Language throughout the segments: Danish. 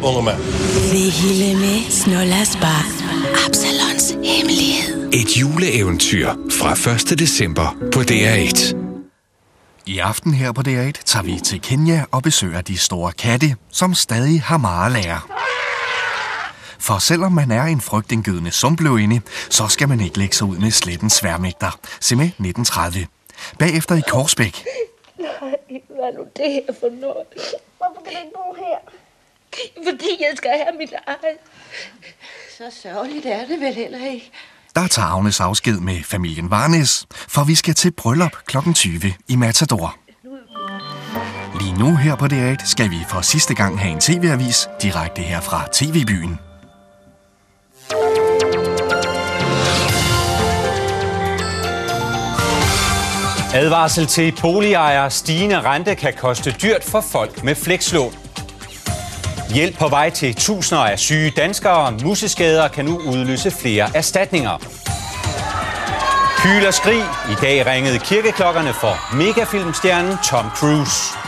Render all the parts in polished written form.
unge mand. Vilhelm Snollersbar. Absalons hemmelighed. Et juleeventyr fra 1. december på DR1. I aften her på DR1 tager vi til Kenya og besøger de store katte, som stadig har meget at lære. For selvom man er en frygtindgydende sumpløvinde, så skal man ikke lægge sig ud med slettens sværmægter. Se med 1930. Bagefter i Korsbæk. Nej, hvad er nu det her for noget? Hvorfor kan du ikke bo her? Fordi jeg skal have mit eget. Så sørgeligt er det vel heller ikke. Der tager Agnes afsked med familien Varnes, for vi skal til bryllup kl. 20 i Matador. Lige nu her på DR1 skal vi for sidste gang have en tv-avis direkte her fra TV-byen. Advarsel til boligejere. Stigende rente kan koste dyrt for folk med flekslån. Hjælp på vej til tusinder af syge danskere. Museskader kan nu udløse flere erstatninger. Hyl og skrig. I dag ringede kirkeklokkerne for megafilmstjernen Tom Cruise.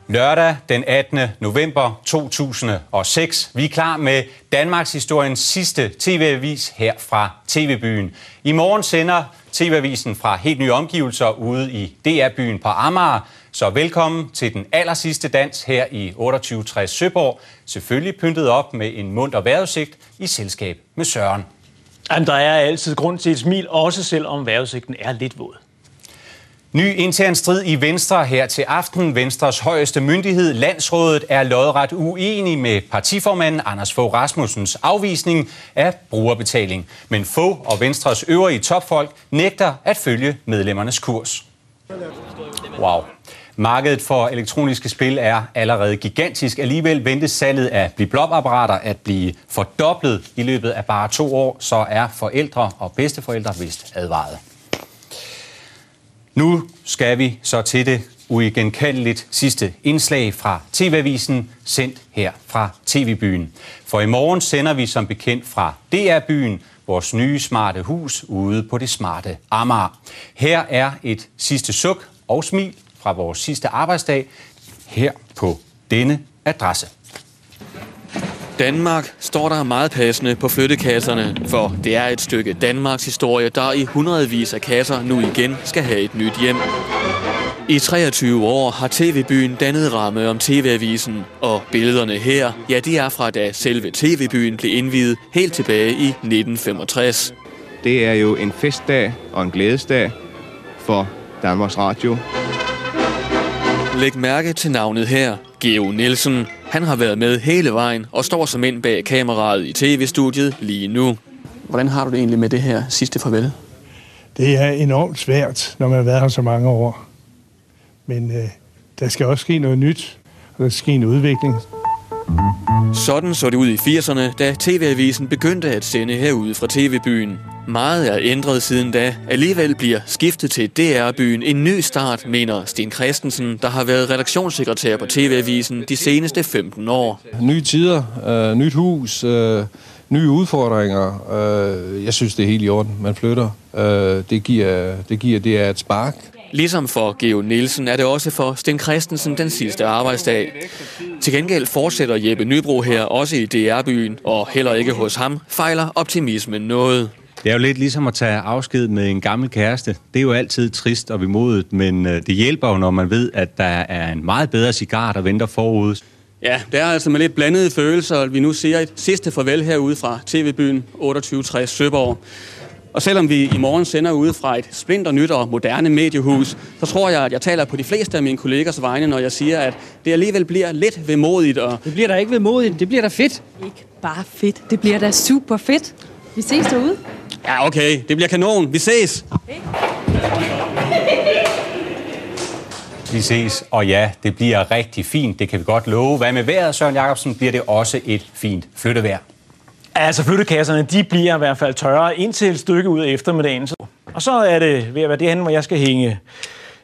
Lørdag den 18. november 2006. Vi er klar med Danmarks historiens sidste tv-avis her fra TV-byen. I morgen sender TV-avisen fra helt nye omgivelser ude i DR-byen på Amager. Så velkommen til den allersidste dans her i 2860 Søborg. Selvfølgelig pyntet op med en munter vejrudsigt i selskab med Søren. Jamen, der er altid grund til et smil, også selvom vejrudsigten er lidt våd. Ny intern strid i Venstre her til aften. Venstres højeste myndighed, Landsrådet, er lodret uenig med partiformanden Anders Fogh Rasmussens afvisning af brugerbetaling. Men Fogh og Venstres øvrige topfolk nægter at følge medlemmernes kurs. Wow. Markedet for elektroniske spil er allerede gigantisk. Alligevel ventes salget af blip-blop-apparater at blive fordoblet i løbet af bare 2 år. Så er forældre og bedsteforældre vist advaret. Nu skal vi så til det uigenkaldeligt sidste indslag fra TV-avisen, sendt her fra TV-byen. For i morgen sender vi som bekendt fra DR-byen, vores nye smarte hus ude på det smarte Amager. Her er et sidste suk og smil fra vores sidste arbejdsdag her på denne adresse. Danmark står der meget passende på flyttekasserne, for det er et stykke Danmarks historie, der i hundredvis af kasser nu igen skal have et nyt hjem. I 23 år har TV-byen dannet ramme om TV-avisen, og billederne her, ja, de er fra da selve TV-byen blev indviet helt tilbage i 1965. Det er jo en festdag og en glædesdag for Danmarks Radio. Læg mærke til navnet her, Geo Nielsen. Han har været med hele vejen og står som ind bag kameraet i tv-studiet lige nu. Hvordan har du det egentlig med det her sidste farvel? Det er enormt svært, når man har været her så mange år. Men der skal også ske noget nyt, og der skal ske en udvikling. Sådan så det ud i 80'erne, da TV-avisen begyndte at sende herude fra TV-byen. Meget er ændret siden da. Alligevel bliver skiftet til DR-byen en ny start, mener Sten Christensen, der har været redaktionssekretær på TV-avisen de seneste 15 år. Nye tider, nyt hus, nye udfordringer. Jeg synes, det er helt i orden. Man flytter. Det giver et spark. Ligesom for Geo Nielsen er det også for Sten Christensen den sidste arbejdsdag. Til gengæld fortsætter Jeppe Nybro her også i DR-byen, og heller ikke hos ham fejler optimismen noget. Det er jo lidt ligesom at tage afsked med en gammel kæreste. Det er jo altid trist og vemodigt, men det hjælper jo, når man ved, at der er en meget bedre cigar, der venter forud. Ja, det er altså med lidt blandede følelser, at vi nu siger et sidste farvel herude fra TV-byen 2860 Søborg. Og selvom vi i morgen sender ude fra et splinternyt og moderne mediehus, så tror jeg, at jeg taler på de fleste af mine kollegers vegne, når jeg siger, at det alligevel bliver lidt vemodigt. Det bliver da ikke vemodigt, det bliver da fedt. Ikke bare fedt, det bliver da super fedt. Vi ses derude. Ja, okay, det bliver kanon. Vi ses. Okay. Vi ses, og ja, det bliver rigtig fint. Det kan vi godt love. Hvad med vejret, Søren Jacobsen, bliver det også et fint flyttevejr? Altså, flyttekasserne, de bliver i hvert fald tørre indtil et stykke ud af eftermiddagen. Og så er det ved at være derhen, hvor jeg skal hænge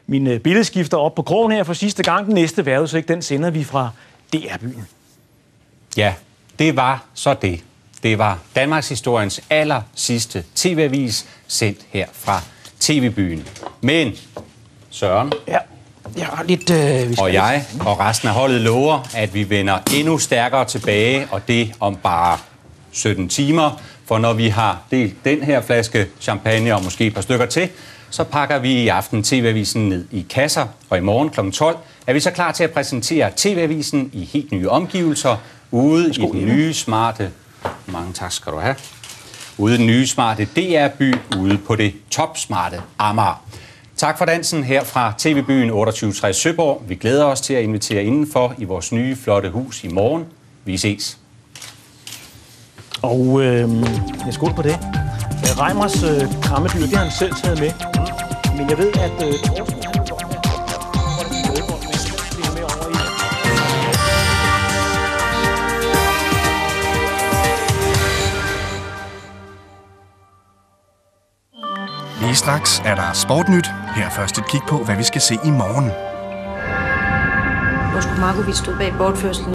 mine billedskifter op på krogen her for sidste gang. Den næste vejrudsigt, den sender vi fra DR-byen. Ja, det var så det. Det var Danmarks historiens aller sidste tv-avis, sendt her fra TV-byen. Men Søren. Ja, jeg har lidt... Og jeg og resten af holdet lover, at vi vender endnu stærkere tilbage, og det om bare 17 timer. For når vi har delt den her flaske champagne og måske et par stykker til, så pakker vi i aften TV-avisen ned i kasser, og i morgen kl. 12 er vi så klar til at præsentere TV-avisen i helt nye omgivelser, ude i den nye smarte... Mange tak skal du have. Ude i den nye smarte DR-by, ude på det topsmarte Amager. Tak for dansen her fra TV-byen 2860 Søborg. Vi glæder os til at invitere indenfor i vores nye flotte hus i morgen. Vi ses. Og jeg skål på det. Reimers krammedyr, det har han selv taget med. Men jeg ved, at Torsten, han vil godt med over i. Lige straks er der Sportnyt. Her først et kig på, hvad vi skal se i morgen. Bosko Markovic stod bag bortførslen.